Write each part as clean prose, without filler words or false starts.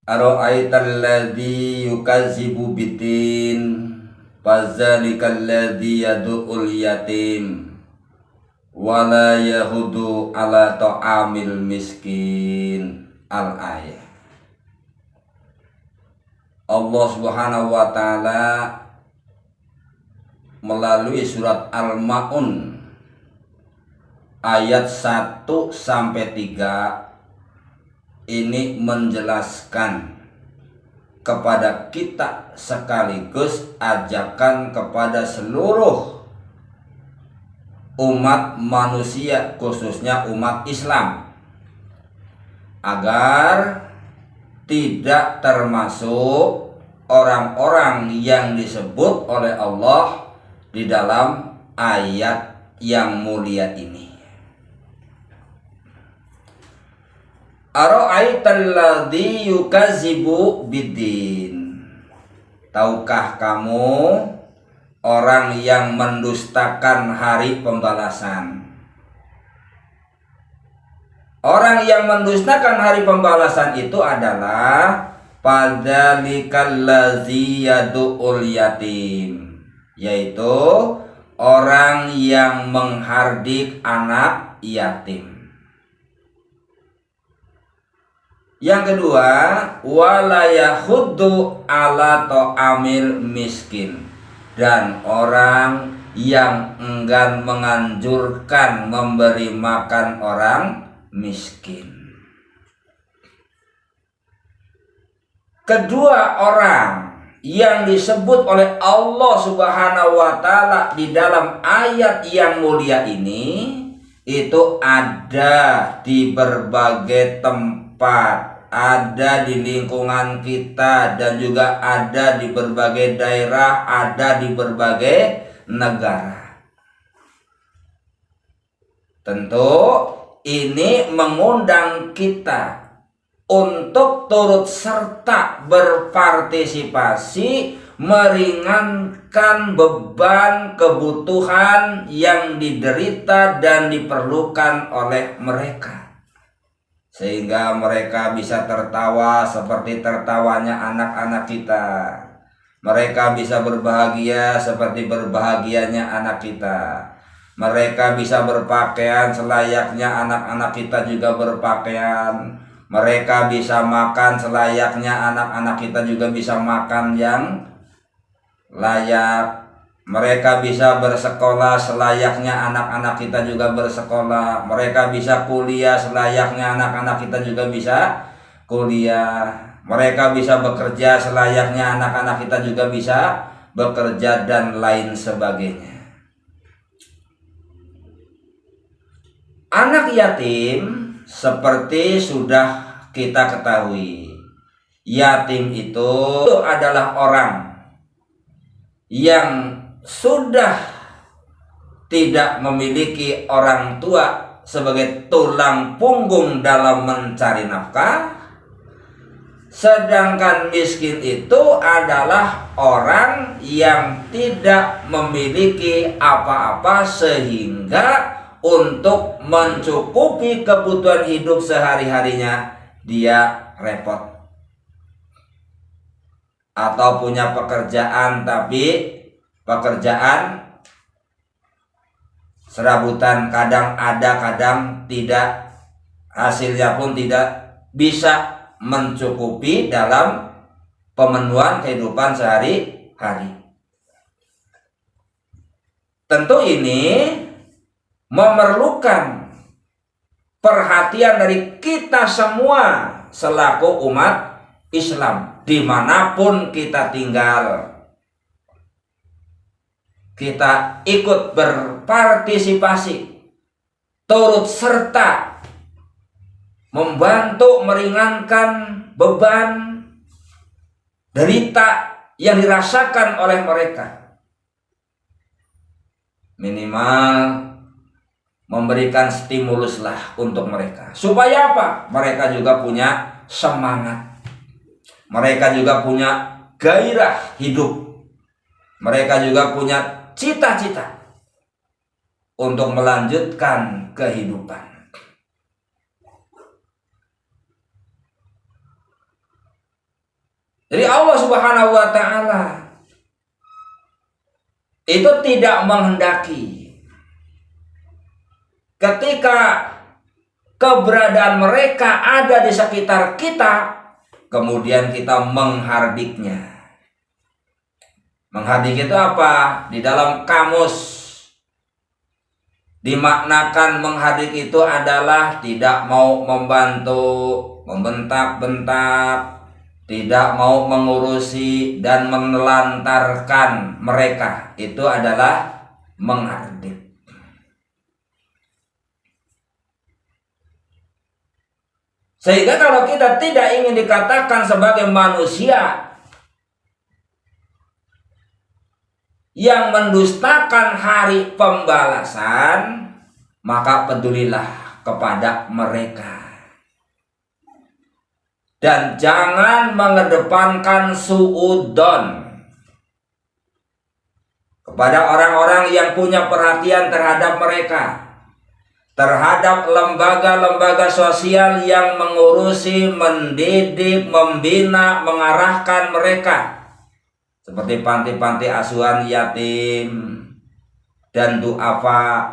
Ara'aital ladzi yukazzibu biddin fadzalikal ladzi yad'ul yatim wala yahudu ala ta'amil miskin. Al-ayah. Allah Subhanahu wa taala melalui surat Al-Maun ayat 1 sampai 3 ini menjelaskan kepada kita sekaligus ajakan kepada seluruh umat manusia, khususnya umat Islam, agar tidak termasuk orang-orang yang disebut oleh Allah di dalam ayat yang mulia ini. Ara'aital ladzi yukazzibu biddin. Tahukah kamu orang yang mendustakan hari pembalasan? Orang yang mendustakan hari pembalasan itu adalah padzalikal ladzi yad'ul yatim, yaitu orang yang menghardik anak yatim. Yang kedua, wala yahuddu ala ta'amil miskin, dan orang yang enggan menganjurkan memberi makan orang miskin. Kedua orang yang disebut oleh Allah Subhanahu wa taala di dalam ayat yang mulia ini itu ada di berbagai tempat, ada di lingkungan kita, dan juga ada di berbagai daerah, ada di berbagai negara. Tentu ini mengundang kita untuk turut serta berpartisipasi meringankan beban kebutuhan yang diderita dan diperlukan oleh mereka, sehingga mereka bisa tertawa seperti tertawanya anak-anak kita. Mereka bisa berbahagia seperti berbahagianya anak kita. Mereka bisa berpakaian selayaknya anak-anak kita juga berpakaian. Mereka bisa makan selayaknya anak-anak kita juga bisa makan yang layak. Mereka bisa bersekolah selayaknya anak-anak kita juga bersekolah. Mereka bisa kuliah selayaknya anak-anak kita juga bisa kuliah. Mereka bisa bekerja selayaknya anak-anak kita juga bisa bekerja, dan lain sebagainya. Anak yatim seperti sudah kita ketahui, yatim itu adalah orang yang sudah tidak memiliki orang tua sebagai tulang punggung dalam mencari nafkah. Sedangkan miskin itu adalah orang yang tidak memiliki apa-apa sehingga untuk mencukupi kebutuhan hidup sehari-harinya dia repot, atau punya pekerjaan tapi pekerjaan serabutan, kadang ada kadang tidak, hasilnya pun tidak bisa mencukupi dalam pemenuhan kehidupan sehari-hari. Tentu ini memerlukan perhatian dari kita semua selaku umat Islam dimanapun kita tinggal. Kita ikut berpartisipasi, turut serta membantu meringankan beban derita yang dirasakan oleh mereka. Minimal memberikan stimuluslah untuk mereka. Supaya apa? Mereka juga punya semangat. Mereka juga punya gairah hidup. Mereka juga punya cita-cita untuk melanjutkan kehidupan. Subhanahu wa ta'ala itu tidak menghendaki ketika keberadaan mereka ada di sekitar kita, kemudian kita menghardiknya. Menghardik itu apa? Di dalam kamus dimaknakan menghardik itu adalah tidak mau membantu, membentak-bentak, tidak mau mengurusi dan menelantarkan mereka. Itu adalah menghardik. Sehingga kalau kita tidak ingin dikatakan sebagai manusia yang mendustakan hari pembalasan, maka pedulilah kepada mereka. Dan jangan mengedepankan suudzon kepada orang-orang yang punya perhatian terhadap mereka, terhadap lembaga-lembaga sosial yang mengurusi, mendidik, membina, mengarahkan mereka, seperti panti-panti asuhan yatim dan duafa.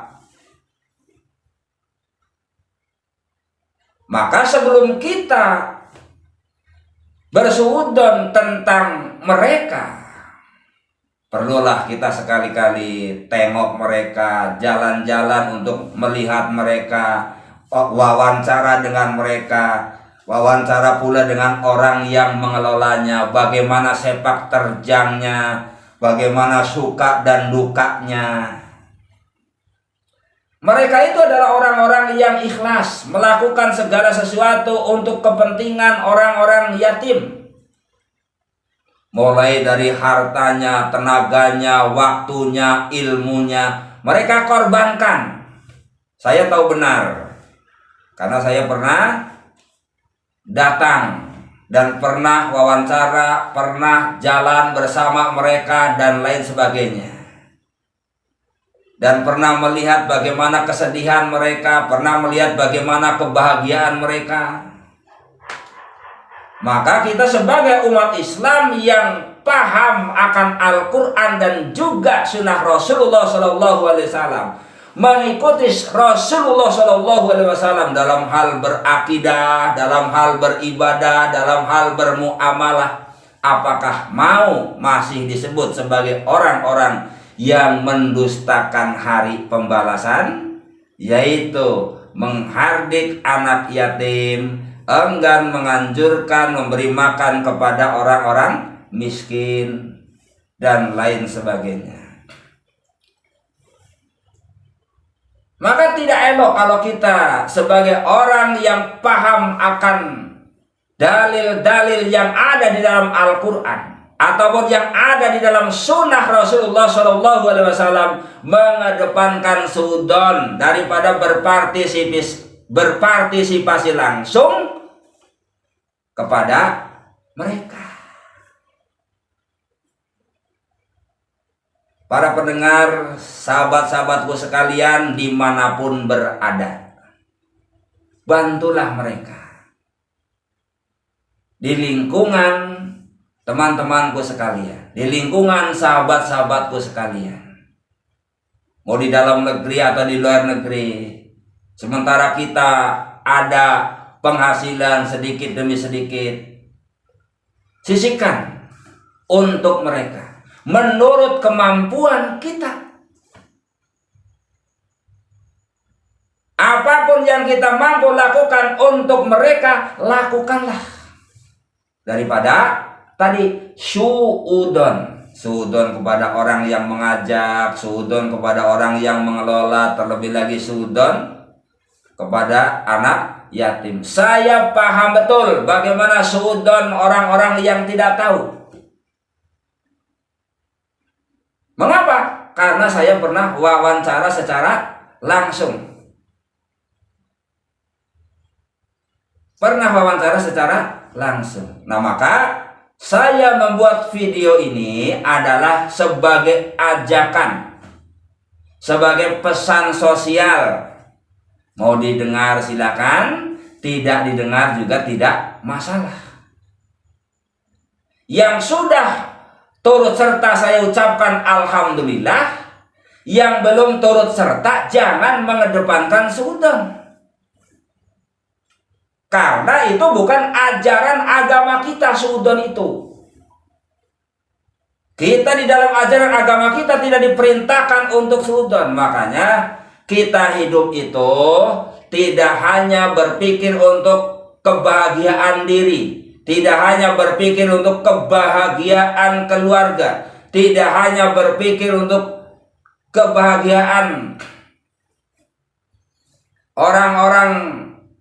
Maka sebelum kita bersuudzon tentang mereka, perlulah kita sekali-kali tengok mereka, jalan-jalan untuk melihat mereka, wawancara dengan mereka, wawancara pula dengan orang yang mengelolanya, bagaimana sepak terjangnya, bagaimana suka dan dukanya. Mereka itu adalah orang-orang yang ikhlas melakukan segala sesuatu untuk kepentingan orang-orang yatim. Mulai dari hartanya, tenaganya, waktunya, ilmunya, mereka korbankan. Saya tahu benar, karena saya pernah datang dan pernah wawancara, pernah jalan bersama mereka dan lain sebagainya. Dan pernah melihat bagaimana kesedihan mereka, pernah melihat bagaimana kebahagiaan mereka. Maka kita sebagai umat Islam yang paham akan Al-Quran dan juga sunnah Rasulullah SAW, mengikuti Rasulullah SAW dalam hal berakidah, dalam hal beribadah, dalam hal bermuamalah, apakah mau masih disebut sebagai orang-orang yang mendustakan hari pembalasan, yaitu menghardik anak yatim, enggan menganjurkan memberi makan kepada orang-orang miskin, dan lain sebagainya. Maka tidak elok kalau kita sebagai orang yang paham akan dalil-dalil yang ada di dalam Al-Quran ataupun yang ada di dalam sunnah Rasulullah SAW mengedepankan suudzon daripada berpartisipasi langsung kepada mereka. Para pendengar, sahabat-sahabatku sekalian dimanapun berada, bantulah mereka di lingkungan teman-temanku sekalian, di lingkungan sahabat-sahabatku sekalian, mau di dalam negeri atau di luar negeri. Sementara kita ada penghasilan sedikit demi sedikit, sisihkan untuk mereka menurut kemampuan kita. Apapun yang kita mampu lakukan untuk mereka, lakukanlah. Daripada tadi suudzon kepada orang yang mengajak, suudzon kepada orang yang mengelola, terlebih lagi suudzon kepada anak yatim. Saya paham betul bagaimana suudzon orang-orang yang tidak tahu. Mengapa? Karena saya pernah wawancara secara langsung. Nah, maka saya membuat video ini adalah sebagai ajakan, sebagai pesan sosial. Mau didengar silakan, tidak didengar juga tidak masalah. Yang sudah turut serta saya ucapkan alhamdulillah. Yang belum turut serta jangan mengedepankan suudzon. Karena itu bukan ajaran agama kita suudzon itu. Kita di dalam ajaran agama kita tidak diperintahkan untuk suudzon. Makanya kita hidup itu tidak hanya berpikir untuk kebahagiaan diri, tidak hanya berpikir untuk kebahagiaan keluarga, tidak hanya berpikir untuk kebahagiaan orang-orang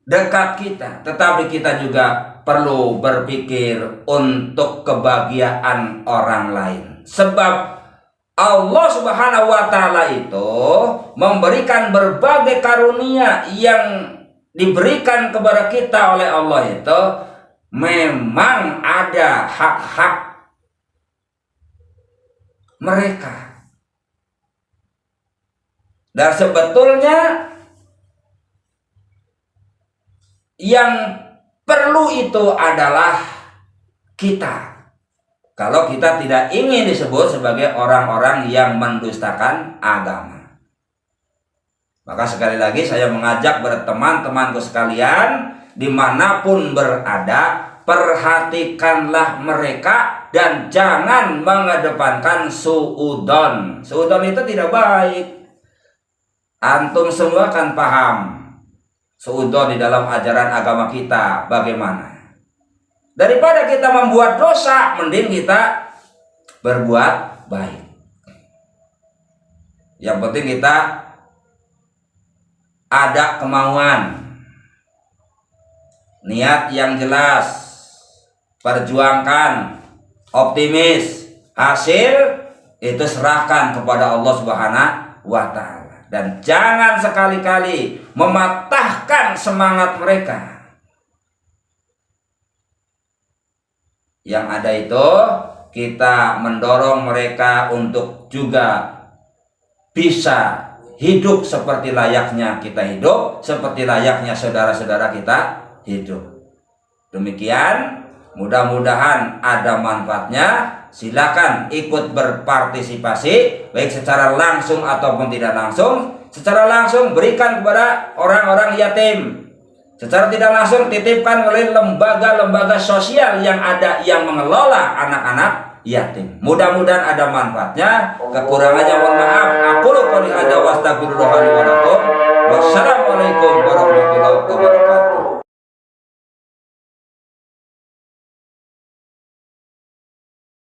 dekat kita, tetapi kita juga perlu berpikir untuk kebahagiaan orang lain. Sebab Allah Subhanahu wa Ta'ala itu memberikan berbagai karunia yang diberikan kepada kita oleh Allah itu memang ada hak-hak mereka. Dan sebetulnya yang perlu itu adalah kita. Kalau kita tidak ingin disebut sebagai orang-orang yang mendustakan agama. Maka sekali lagi saya mengajak teman-temanku sekalian, dimanapun berada, perhatikanlah mereka dan jangan mengedepankan suudzon. Suudzon itu tidak baik. Antum semua kan paham suudzon di dalam ajaran agama kita bagaimana. Daripada kita membuat dosa, mending kita berbuat baik. Yang penting kita ada kemauan, niat yang jelas, perjuangkan, optimis, hasil itu serahkan kepada Allah Subhanahu wa Ta'ala. Dan jangan sekali-kali mematahkan semangat mereka. Yang ada itu kita mendorong mereka untuk juga bisa hidup seperti layaknya kita hidup, seperti layaknya saudara-saudara kita hidup. Demikian, mudah-mudahan ada manfaatnya. Silakan ikut berpartisipasi, baik secara langsung ataupun tidak langsung. Secara langsung berikan kepada orang-orang yatim. Secara tidak langsung titipkan oleh lembaga-lembaga sosial yang ada yang mengelola anak-anak yatim. Mudah-mudahan ada manfaatnya. Kekurangannya mohon maaf. Aku qouli hadza wa astaghfirullah li wa lakum. Wassalamualaikum warahmatullahi wabarakatuh.